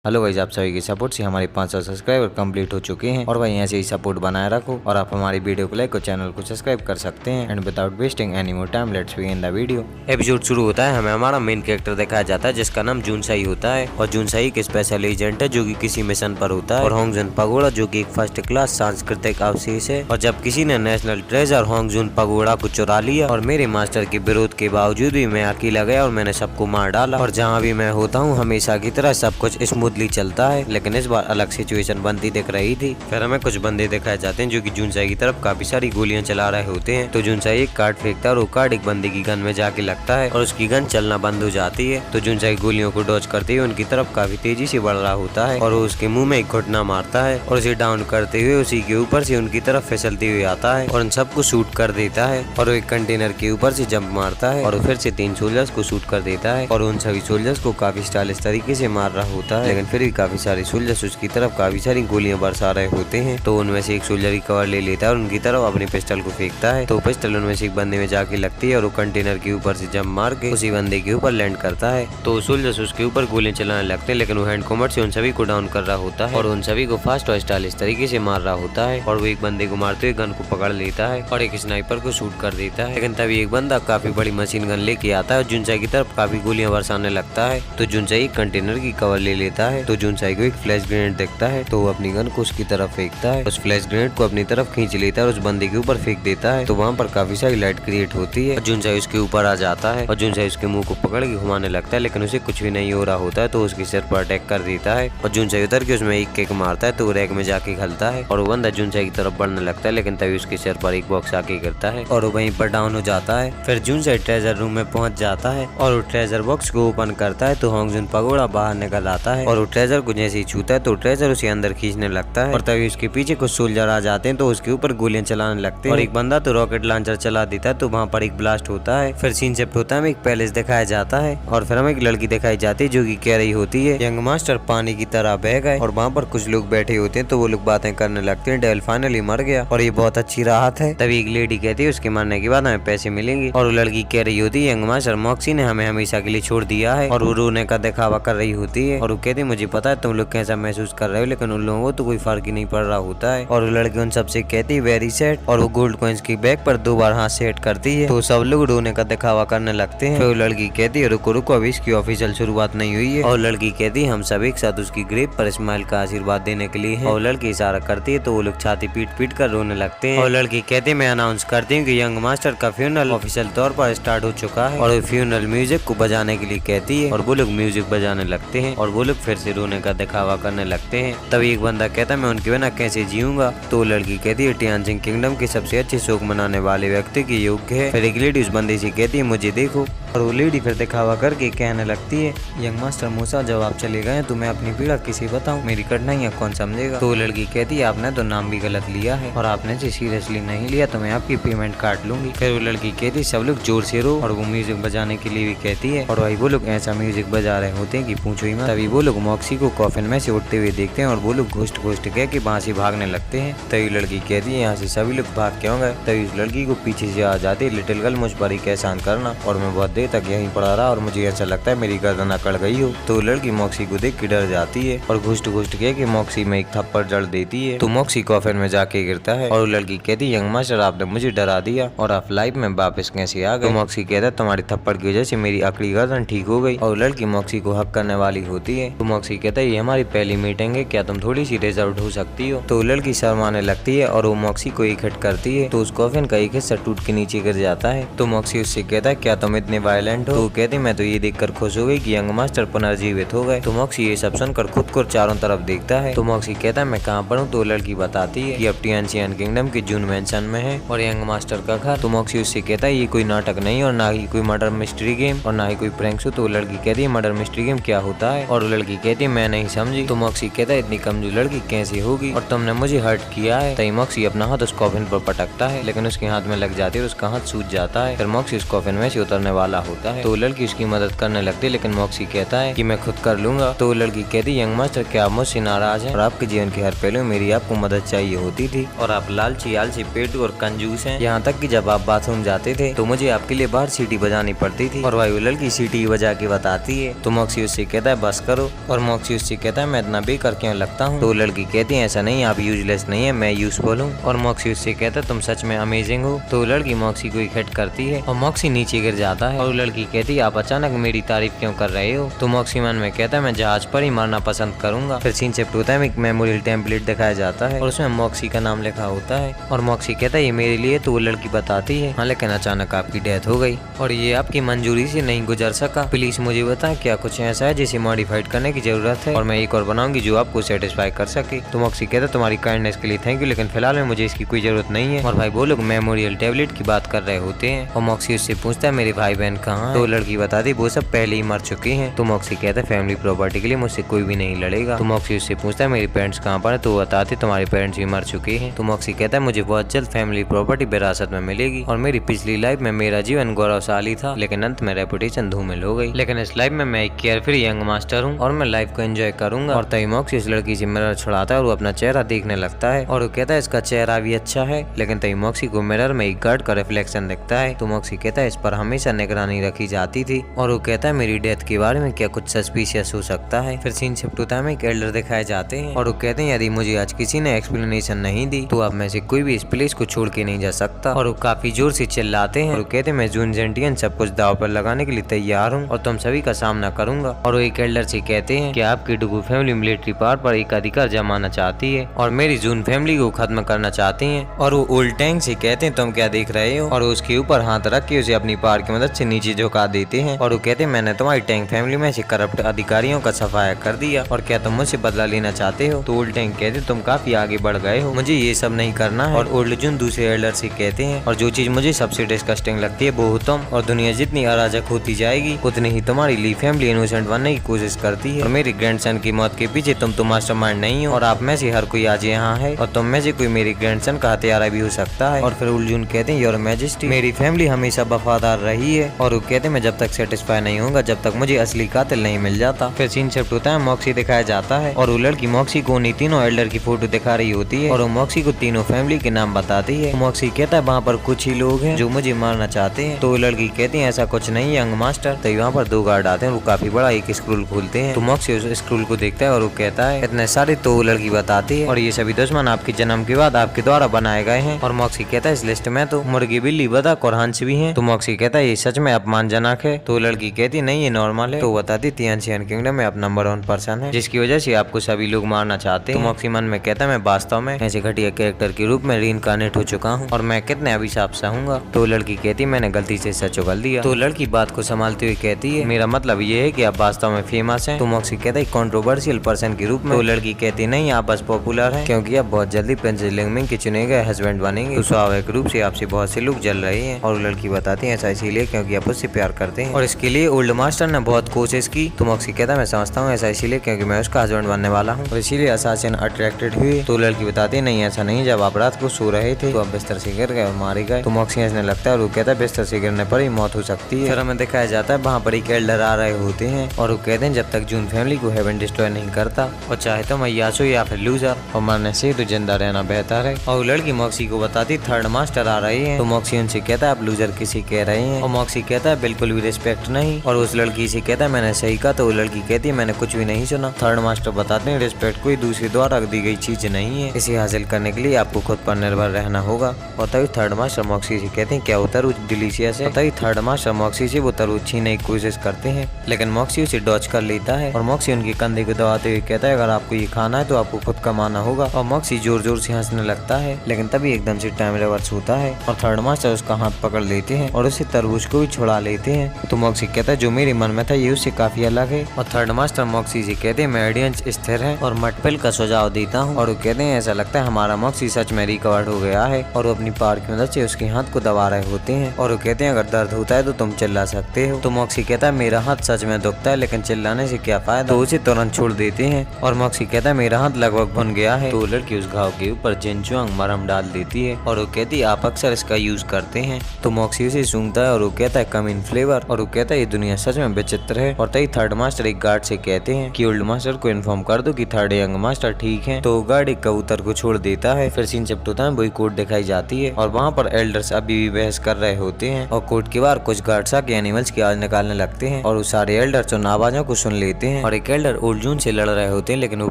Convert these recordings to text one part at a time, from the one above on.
Hello guys, आप सभी के सपोर्ट से हमारे 500 सब्सक्राइबर कंप्लीट हो चुके हैं और भाई ऐसे ही सपोर्ट बनाए रखो और आप हमारी वीडियो को लाइक और चैनल को सब्सक्राइब कर सकते हैं। And without wasting any more time let's begin the video. Episode शुरू होता है, हमें हमारा मेन कैरेक्टर दिखाया जाता है जिसका नाम जुनसाई होता है और जुनसाई एक स्पेशल एजेंट है जो कि किसी मिशन पर होता है और होंगजुन पगोड़ा जो कि एक फर्स्ट क्लास सांस्कृतिक अवशेष है। और जब किसी ने नेशनल ट्रेजर होंगजुन पगोड़ा को चुरा लिया और मेरे मास्टर के विरोध के बावजूद भी मैं अकेला गया और मैंने सबको मार डाला और जहाँ भी मैं होता हूँ हमेशा की तरह सब कुछ स्मूथली चलता है, लेकिन इस बार अलग सिचुएशन बनती दिख रही थी। फिर हमें कुछ बंदे दिखाए जाते हैं जो कि जुनसाई की तरफ काफी सारी गोलियां चला रहे होते हैं। तो जुनसाई एक कार्ड फेंकता है और वो कार्ड एक बंदे की गन में जाके लगता है और उसकी गन चलना बंद हो जाती है। तो जुनसाई गोलियों को डॉज करते हुए उनकी तरफ काफी तेजी से बढ़ रहा होता है और वो उसके मुंह में एक घुटना मारता है और उसे डाउन करते हुए उसी के ऊपर से उनकी तरफ फिसलते हुए आता है और उन सबको शूट कर देता है और वो एक कंटेनर के ऊपर से जंप मारता है और फिर से 3 सोल्जर्स को शूट कर देता है और उन सभी सोल्जर्स को काफी स्टाइलिश तरीके से मार रहा होता है। लेकिन फिर भी काफी सारे सोल्जर्स उसकी तरफ काफी सारी गोलियां बरसा रहे होते हैं। तो उनमें से एक सोल्जर कवर ले लेता है और उनकी तरफ अपनी पिस्टल को फेंकता है। तो पिस्टल उनमें से एक बंदे में जाके लगती है और वो कंटेनर के ऊपर से जंप मार के उसी बंदे के ऊपर लैंड करता है। तो सोल्जर्स उसके ऊपर गोलियां चलाने लगते हैं, लेकिन वो हैंड कॉम्बैट से उन सभी को डाउन कर रहा होता है और उन सभी को फास्ट और स्टाइलिश तरीके से मार रहा होता है और वो एक बंदे को मारते हुए गन को पकड़ लेता है और एक स्नाइपर को शूट कर देता है। लेकिन तभी एक बंदा काफी बड़ी मशीन गन लेके आता है और जुनसाई की तरफ काफी गोलियां बरसाने लगता है। तो जुनसाई एक कंटेनर की कवर ले लेता है। तो जुनसाई को एक फ्लैश ग्रेनेड दिखता है तो वो अपनी गन को उसकी तरफ फेंकता है, उस फ्लैश ग्रेनेड को अपनी तरफ खींच लेता है और उस बंदे के ऊपर फेंक देता है। तो वहाँ पर काफी सारी लाइट क्रिएट होती है और जुनसाई उसके ऊपर आ जाता है और जुनसाई उसके मुंह को पकड़ के घुमाने लगता है, लेकिन उसे कुछ भी नहीं हो रहा होता है। तो उसके सिर पर अटैक कर देता है और जुनसाई उतर के उसमें एक किक मारता है तो वो रैक में जाके खलता है और वो बंदा जुनसाई की तरफ बढ़ने लगता है, लेकिन तभी उसके सिर पर एक बॉक्स आके गिरता है और वो वहीं पर डाउन हो जाता है। फिर जुनसाई ट्रेजर रूम में पहुंच जाता है और वो ट्रेजर बॉक्स को ओपन करता है तो होंगजुन पगोड़ा बाहर निकल आता है और वो ट्रेजर को जैसे ही छूता है तो ट्रेजर उसे अंदर खींचने लगता है और तभी उसके पीछे कुछ सोल्जर आ जाते हैं तो उसके ऊपर गोलियां चलाने लगते हैं और एक बंदा तो रॉकेट लॉन्चर चला देता है तो वहाँ पर एक ब्लास्ट होता है। फिर सीन शिफ्ट होता है, हमें एक पैलेस दिखाया जाता है और फिर हमें एक लड़की दिखाई जाती है जो कि कह रही होती है यंग मास्टर पानी की तरह बह गए और वहाँ पर कुछ लोग बैठे होते हैं तो वो लोग बातें करने लगते हैं डेविल फाइनली मर गया और ये बहुत अच्छी राहत है। तभी एक लेडी कहती है उसके मरने के बाद हमें पैसे मिलेंगे और वो लड़की कह रही होती है यंग मास्टर मॉक्सी ने हमें हमेशा के लिए छोड़ दिया है और वो रोने का दिखावा कर रही होती है और वो कहती है मुझे पता है तुम लोग कैसा महसूस कर रहे हो, लेकिन उन लोगों को तो कोई फर्क ही नहीं पड़ रहा होता है। और वो लड़की उन सबसे कहती है वेरी सैड और वो गोल्ड कॉइंस की बैग पर 2 बार हाथ सेट करती है तो सब लोग रोने का दिखावा करने लगते हैं। फिर वो लड़की कहती है रुको रुको अभी इसकी ऑफिशियल शुरुआत नहीं हुई है और लड़की कहती है हम सब एक साथ उसकी ग्रेव पर स्माइल का आशीर्वाद देने के लिए है और लड़की इशारा करती है तो वो लोग छाती पीट पीट कर रोने लगते हैं और लड़की कहती है मैं अनाउंस करती हूँ कि यंग मास्टर का फ्यूनरल ऑफिशियल तौर पर स्टार्ट हो चुका है और वो फ्यूनरल म्यूजिक को बजाने के लिए कहती है और वो लोग म्यूजिक बजाने लगते हैं और वो लोग फिर से रोने का दिखावा करने लगते हैं। तभी एक बंदा कहता है मैं उनके बिना कैसे जीऊंगा तो लड़की कहती है टियानजिंग किंगडम के सबसे अच्छे शोक मनाने वाले व्यक्ति की योग्य है। फिर एक लेडी उस बंदे से कहती है मुझे देखो और वो लेडी फिर दिखावा करके कहने लगती है यंग मास्टर मूसा जब आप चले गए तो मैं अपनी पीड़ा किसे बताऊं, मेरी कठिनाइयां कौन समझेगा। तो लड़की कहती है आपने तो नाम भी गलत लिया है और आपने इसे सीरियसली नहीं लिया तो मैं आपकी पेमेंट काट लूंगी। फिर वो लड़की कहती है सब लोग जोर से रो और वो म्यूजिक बजाने के लिए भी कहती है और भाई वो लोग ऐसा म्यूजिक बजा रहे होते हैं कि पूछो ही मत। तभी वो लोग मॉक्सी को कॉफिन में से उठते हुए देखते हैं और वो लोग घोस्ट घोस्ट कह के वहाँ से भागने लगते हैं। तभी लड़की कहती है यहाँ से सभी लोग भाग क्यों गए। तभी उस लड़की को पीछे से आ जाती है लिटिल गर्ल मुझ पर ही एहसान करना और मैं बहुत देर तक यहीं पड़ा रहा और मुझे ऐसा लगता है मेरी गर्दन अकड़ गई हो। तो लड़की मॉक्सी को देख के डर जाती है और घुस्ट घुस्ट कह के मॉक्सी में एक थप्पड़ जड़ देती है तो मॉक्सी कॉफिन में जाके गिरता है और वो लड़की कहती है यंग मास्टर आपने मुझे डरा दिया और आप लाइफ में वापस कैसे आ गए। तो मॉक्सी कहता है तुम्हारी थप्पड़ की वजह से मेरी अकड़ी गर्दन ठीक हो गई और लड़की मॉक्सी को हक करने वाली होती है। तो मॉक्सी कहता है ये हमारी पहली मीटिंग है, क्या तुम थोड़ी सी रिजर्व हो सकती हो। तो लड़की शर्माने लगती है और वो मॉक्सी को एक हिट करती है तो उस कॉफिन का एक हिस्सा टूट के नीचे गिर जाता है। तो मॉक्सी उससे कहता है क्या तुम इतने वायलेंट हो। तो कहती मैं तो ये देखकर खुश हो गई कि यंग मास्टर पुनर्जीवित हो गए। तो मॉक्सी ये सब सुनकर खुद को चारों तरफ देखता है। तो मॉक्सी कहता है मैं कहाँ पर हूँ। तो लड़की बताती है कि अब टियानजिंग किंगडम के जून मैंशन में है और यंग मास्टर का घर। तो मॉक्सी उससे कहता है ये कोई नाटक नहीं और ना ही कोई मर्डर मिस्ट्री गेम और ना ही कोई प्रैंक शो। तो लड़की कहती है मर्डर मिस्ट्री गेम क्या होता है और लड़की कहती है मैं नहीं समझी। तो मॉक्सी कहता है इतनी कमजोर लड़की कैसे होगी और तुमने मुझे हर्ट किया है। तभी मॉक्सी अपना हाथ उस कॉफिन पर पटकता है लेकिन उसके हाथ में लग जाती है और उसका हाथ सूज जाता है। फिर मॉक्सी उस कॉफिन में से उतरने वाला होता है। तो लड़की उसकी मदद करने लगती है, लेकिन मॉक्सी कहता है कि मैं खुद कर लूंगा। तो लड़की कहती है, यंग मास्टर क्या आप मुझसे नाराज हैं और आपके जीवन के हर पहलू में मेरी आपको मदद चाहिए होती थी और आप लालची आलसी पेटू और कंजूस हैं। यहाँ तक कि जब आप बाथरूम जाते थे तो मुझे आपके लिए बाहर सीटी बजानी पड़ती थी। और भाई वो लड़की सीटी बजा के बताती है। तो मॉक्सी उससे कहता है बस करो। और मॉक्सी उससे कहता है मैं इतना बेकार क्यों लगता हूँ। तो लड़की कहती है ऐसा नहीं, आप यूजलेस नहीं है, मैं यूजफुल हूँ। और मॉक्सी उससे कहता है तुम सच में अमेजिंग हो। तो लड़की मॉक्सी को हिट करती है और मॉक्सी नीचे गिर जाता है। और लड़की कहती है आप अचानक मेरी तारीफ क्यों कर रहे हो। तो मॉक्सी मन में कहता है मैं जहाज पर ही मरना पसंद करूंगा। फिर सीन शिफ्ट होता है, एक मेमोरियल टेम्पलेट दिखाया जाता है और उसमें मॉक्सी का नाम लिखा होता है। और मॉक्सी कहता है ये मेरे लिए। तो वो लड़की बताती है हाँ, लेकिन अचानक आपकी डेथ हो गई और ये आपकी मंजूरी से नहीं गुजर सका। प्लीज मुझे बताएं क्या कुछ ऐसा है जिसे मॉडिफाइड करने की जरूरत है और मैं एक और बनाऊंगी जो आपको सेटिस्फाई कर सके। तो मॉक्सी कहता है तुम्हारी काइंडनेस के लिए थैंक यू, लेकिन फिलहाल में मुझे इसकी कोई जरूरत नहीं है। और भाई वो लोग मेमोरियल टेबलेट की बात कर रहे होते हैं और मॉक्सी उससे पूछता है मेरे भाई बहन कहाँ हैं। तो लड़की बताती वो सब पहले ही मर चुके हैं। तो मॉक्सी कहता है फैमिली प्रॉपर्टी के लिए मुझसे कोई भी नहीं लड़ेगा। तो मॉक्सी उससे पूछता है मेरे पेरेंट्स कहाँ पर है। तो बताते तुम्हारे पेरेंट्स भी मर चुके हैं। तो मॉक्सी कहता है मुझे बहुत जल्द फैमिली प्रॉपर्टी विरासत में मिलेगी और मेरी पिछली लाइफ में मेरा जीवन गौरवशाली था, लेकिन अंत में रेपुटेशन धूमिल हो गई। लेकिन इस लाइफ में मैं एक केयरफ्री यंग मास्टर हूँ और मैं लाइफ को एंजॉय करूंगा। और तभी मॉक्सी इस लड़की से मिरर छुड़ाता है और वो अपना चेहरा देखने लगता है और वो कहता है इसका चेहरा भी अच्छा है। लेकिन तभी मॉक्सी को मिरर में एक गार्ड का रिफ्लेक्शन दिखता है। तो मॉक्सी कहता है इस पर हमेशा निगरानी रखी जाती थी। और वो कहता है मेरी डेथ के बारे में क्या कुछ सस्पिशियस हो सकता है। फिर सीन शिफ्ट होता है, एक एल्डर दिखाए जाते हैं और वो कहते हैं यदि मुझे आज किसी ने एक्सप्लेनेशन नहीं दी तो अब में से कोई भी इस प्लेस को छोड़ के नहीं जा सकता। और वो काफी जोर से चिल्लाते हैं और वो कहते हैं मैं जून जेंटियन सब कुछ दाव पर लगाने के लिए तैयार हूँ और तुम सभी का सामना करूंगा। और वो एक एल्डर से कहते हैं कि आपकी डुगू फैमिली मिलिट्री पावर पर एक अधिकार जमाना चाहती है और मेरी जून फैमिली को खत्म करना चाहती है। और वो ओल्ड टैंक से कहते हैं तुम क्या देख रहे हो। और उसके ऊपर हाथ रख के उसे अपनी पावर की मदद से नीचे झुका देते हैं। और वो कहते हैं मैंने तुम्हारी टैंक फैमिली में से करप्ट अधिकारियों का सफाया कर दिया और क्या तुम मुझसे बदला लेना चाहते हो। तो ओल्ड टैंक कहते तुम काफी आगे बढ़ गए हो, मुझे ये सब नहीं करना है। और ओल्ड जून दूसरे एल्डर से कहते हैं और जो चीज मुझे सबसे डिस्कस्टिंग लगती है वो हो तुम। और दुनिया जितनी अराजक होती जाएगी उतनी ही तुम्हारी ली फैमिली इनोसेंट बनने की कोशिश करती है। और मेरे ग्रैंडसन की मौत के पीछे तुम तो मास्टरमाइंड नहीं हो और आप में से हर कोई आज यहाँ है और तुम में से कोई मेरे ग्रैंडसन का हत्यारा भी हो सकता है। और फिर ओल्ड जून कहते हैं योर मैजेस्टी मेरी फैमिली हमेशा वफादार रही है। और वो कहते हैं मैं जब तक सेटिस्फाई नहीं होगा जब तक मुझे असली कातिल नहीं मिल जाता। फिर सीन शिफ्ट होता है, मॉक्सी दिखाया जाता है और वो लड़की मॉक्सी को उन्हीं तीनों एल्डर की फोटो दिखा रही होती है और वो मॉक्सी को तीनों फैमिली के नाम बताती है। मॉक्सी कहता है वहाँ पर कुछ ही लोग हैं जो मुझे मारना चाहते हैं। तो वो लड़की कहती है ऐसा कुछ नहीं यंग मास्टर। तो वहाँ पर दो गार्ड आते हैं, वो काफी बड़ा एक स्क्रूल खोलते हैं। तो मॉक्सी उस स्क्रूल को देखता है और वो कहता है इतने सारे। तो वो लड़की बताती है और ये सभी दुश्मन आपके जन्म के बाद आपके द्वारा बनाए गए हैं। और मॉक्सी कहता है इस लिस्ट में तो मुर्गी बिल्ली बतख और हंस भी हैं। तो मॉक्सी कहता है ये सच में अपमानजनक है। तो लड़की कहती है नहीं ये नॉर्मल है। तो बताती तियानशियन किंगडम में आप नंबर 1 पर्सन है जिसकी वजह से आपको सभी लोग मारना चाहते हैं। तो मॉक्सी मन में कहता है मैं वास्तव में ऐसे घटिया कैरेक्टर के रूप में रीइंकार्नेट हो चुका हूँ और मैं कितने अभिशाप सहूंगा। तो लड़की कहती मैंने गलती से सच उगल दिया। तो लड़की बात को संभालते हुए कहती है मेरा मतलब ये है कि आप वास्तव में फेमस हैं। तो मॉक्सी कहता है कंट्रोवर्शियल पर्सन के रूप में। तो लड़की कहती नहीं आप बस पॉपुलर हैं क्योंकि आप बहुत जल्दी प्रिंस लिंगमिंग के चुने गए हस्बैंड बनेंगे। तो स्वाभाविक रूप से आपसे बहुत से लोग जल रहे हैं। और लड़की बताती है ऐसा इसीलिए क्योंकि आप उससे प्यार करते हैं और इसके लिए ओल्ड मास्टर ने बहुत कोशिश की। तो मॉक्सी कहता है मैं समझता हूँ ऐसा इसीलिए क्योंकि मैं उसका हस्बैंड बनने वाला हूँ और इसीलिए असासिन अट्रैक्टेड हुए। तो लड़की बताती है नहीं ऐसा नहीं, जब आप रात को सो रहे थे तो आप बिस्तर से गिर गए और मारे गए। तो मॉक्सी हंसने लगता है और वो कहता है बिस्तर से गिरने पर ही मौत हो सकती है। फिर हमें दिखाया जाता है वहाँ पर एक एल्डर आ रहे होते हैं और वो कहते हैं जब तक जून फैमिली को हेवन डिस्ट्रॉय नहीं करता और चाहे तो मैं यासो या फिर लूजर और मरने से तो जिंदा रहना बेहतर है। और लड़की मॉक्सी को बताती थर्ड मास्टर आ रहे हैं। तो मॉक्सी उनसे कहता है आप लूजर किसी कह रहे हैं और मॉक्सी कहता है बिल्कुल भी रिस्पेक्ट नहीं। और उस लड़की से कहता है मैंने सही कहा। तो वो लड़की कहती है मैंने कुछ भी नहीं सुना। थर्ड मास्टर बताते हैं रिस्पेक्ट कोई दूसरे द्वारा दी गई चीज नहीं है, इसे हासिल करने के लिए आपको खुद पर निर्भर रहना होगा। और तभी थर्ड मास्टर मॉक्सी से कहते हैं क्या वो तरबूज डिलीशियस है। तभी थर्ड मास्टर मॉक्सी से वो तरबूज छीनने की कोशिश करते हैं लेकिन मॉक्सी उसे डॉच कर लेता है और मॉक्सी उनके कंधे को दबाते हुए कहता है अगर आपको ये खाना है तो आपको खुद कमाना होगा। और मॉक्सी जोर जोर से हंसने लगता है लेकिन तभी एकदम से टाइम रिवर्स होता है और थर्ड मास्टर उसका हाथ पकड़ लेते हैं और उसे तरबूज को भी छुड़ा लेते हैं। तो मॉक्सी कहता है जो मेरे मन में था ये उससे काफी अलग है। और थर्ड मास्टर मॉक्सी से कहते हैं मैं ऑडियंस स्थिर है और मटपेल का सुझाव देता हूँ। और वो कहते हैं ऐसा लगता है हमारा मॉक्सी सच में रिकवर्ड हो गया है। और वो अपनी पावर की मदद से उसके हाथ को दबा रहे होते हैं और वो कहते हैं अगर दर्द होता है तो तुम चिल्ला सकते हो। तो मॉक्सी कहता है मेरा हाथ सच में दुखता है लेकिन चिल्लाने से क्या फायदा। तो उसे तुरंत छोड़ देते हैं और मॉक्सी कहता है मेरा हाथ लगभग भुन गया है। तो लड़की उस घाव के ऊपर जिनचुआंग मरहम डाल देती है और वो कहती है आप अक्सर इसका यूज करते हैं। तो मॉक्सी उसे सूंघता है और वो कहता है कमीन फ्लेवर। और वो कहता है ये दुनिया सच में विचित्र है। और तभी थर्ड मास्टर एक गार्ड से कहते हैं कि ओल्ड मास्टर को इन्फॉर्म कर दो कि थर्ड यंग मास्टर ठीक है। तो गार्ड एक कबूतर को छोड़ देता है। फिर सीन शिफ्ट होता है, वही कोर्ट दिखाई जाती है और वहाँ पर एल्डर्स अभी भी बहस कर रहे होते हैं। और कोर्ट के बाहर कुछ गार्ड्स आके एनिमल्स की आवाज निकालने लगते हैं और वो सारे एल्डर्स उन आवाजों को सुन लेते हैं। और एक एल्डर ओल्ड जून से लड़ रहे होते हैं, लेकिन वो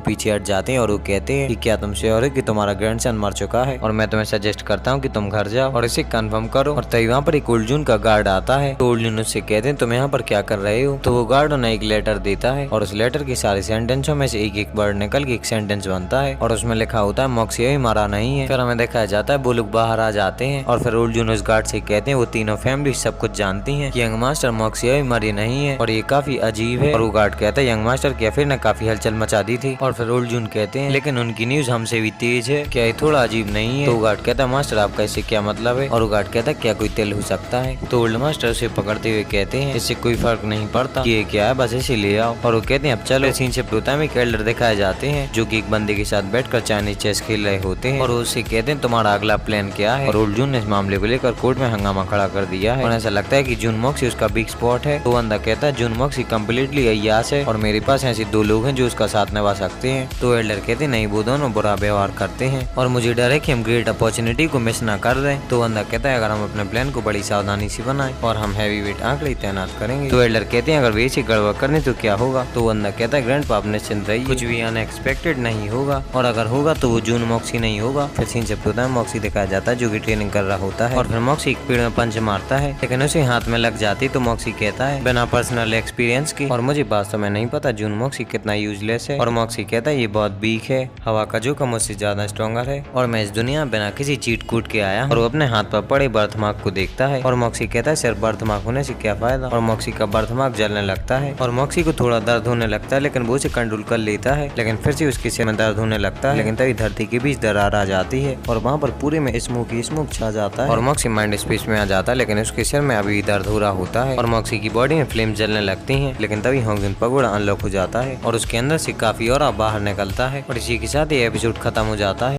पीछे हट जाते हैं और वो कहते हैं कि क्या तुम श्योर है कि तुम्हारा ग्रैंडसन मर चुका है, और मैं तुम्हें सजेस्ट करता हूँ कि तुम घर जाओ और इसे कंफर्म करो। और तभी वहाँ पर एक ओल्ड जून का गार्ड आता है। तो ओल्ड जून उससे कहते हैं तुम यहाँ पर क्या कर रहे हो। तो वो गार्ड उन्हें एक लेटर देता है और उस लेटर के सारे सेंटेंसों में से एक एक वर्ड निकल के एक सेंटेंस बनता है और उसमें लिखा होता है मॉक्सी अभी मरा नहीं है। फिर हमें दिखाया जाता है वो लोग बाहर आ जाते हैं और फिर ओल्ड जून उस गार्ड से कहते हैं वो तीनों फैमिली सब कुछ जानती है कि यंग मास्टर मॉक्सी अभी मरी नहीं है और ये काफी अजीब है। और वो गार्ड कहता है यंग मास्टर की अफेयर ने काफी हलचल मचा दी थी। और फिर ओल्ड जून कहते हैं लेकिन उनकी न्यूज हमसे भी तेज है, क्या ये थोड़ा अजीब नहीं है। तो गार्ड कहता है मास्टर आपका इससे क्या मतलब है। और वो गार्ड कहता है क्या कोई तेल हो सकता है। तो ओल्ड मास्टर उसे पकड़ते हुए कहते हैं इससे कोई फर्क नहीं पड़ता कि ये क्या है, बस इसे ले आओ। और वो कहते हैं अब चलो। सीन शिफ्ट होता है, एक एल्डर दिखाए जाते हैं जो कि एक बंदे के साथ बैठकर चाइनीज चेस खेल रहे होते हैं और उससे कहते हैं तुम्हारा अगला प्लान क्या है। और ओल्ड जून ने इस मामले को लेकर कोर्ट में हंगामा खड़ा कर दिया है और ऐसा लगता है कि जून मॉक्सी उसका बिग स्पॉट है। तो बंदा कहता है जून मॉक्सी कम्प्लीटली अय्यास है और मेरे पास ऐसे दो लोग हैं जो उसका साथ निभा सकते हैं। तो एल्डर कहते नहीं, वो दोनों बुरा व्यवहार करते हैं और मुझे डर है कि हम ग्रेट अपॉर्चुनिटी को मिस ना कर दें। तो बंदा कहता है अगर हम अपने प्लान को बड़ी सावधानी से बनाएं और हम हैवी वेट आंकड़े तैनात करेंगे। तो एल्डर कहते हैं अगर वे इसे गड़बड़ करने तो क्या होगा। तो बंदा कहता है ग्रैंडपा आप निश्चिंत रहिए, कुछ भी अनएक्सपेक्टेड नहीं होगा और अगर होगा तो वो जून मॉक्सी नहीं होगा। फिर सीन शिफ्ट होता है, मॉक्सी दिखाया जाता है जो कि ट्रेनिंग कर रहा होता है और फिर मॉक्सी एक पेड़ में पंच मारता है लेकिन उसे हाथ में लग जाती। तो मॉक्सी कहता है बिना पर्सनल एक्सपीरियंस के और मुझे वास्तव में नहीं पता जून मॉक्सी कितना यूजलेस है। और मॉक्सी कहता है ये बहुत वीक है, हवा का जोखिम मुझसे ज्यादा स्ट्रॉन्गर है और मैं इस दुनिया में बिना किसी चीट कूट के आया हूं। और वो अपने हाथ पर पड़े बर्थमार्क को देखता है और मॉक्सी कहता है सिर्फ बर्थमार्क होने से क्या फायदा। और मॉक्सी का बर्थमार्क जलने लगता है और मॉक्सी को थोड़ा दर्द होने लगता है लेकिन वो उसे कंट्रोल कर लेता है। लेकिन फिर से उसके सिर में दर्द होने लगता है लेकिन तभी धरती के बीच दरार आ जाती है और वहाँ पर पूरे में स्मोक ही स्मोक छा जाता है और मॉक्सी माइंड स्पेस में आ जाता है लेकिन उसके सिर में अभी दर्द हो रहा होता है और मॉक्सी की बॉडी में फ्लेम जलने लगती हैं। लेकिन तभी होंगजुन पगोड़ा अनलॉक हो जाता है और उसके अंदर से काफी और बाहर निकलता है और इसी के साथ ये एपिसोड खत्म हो जाता है।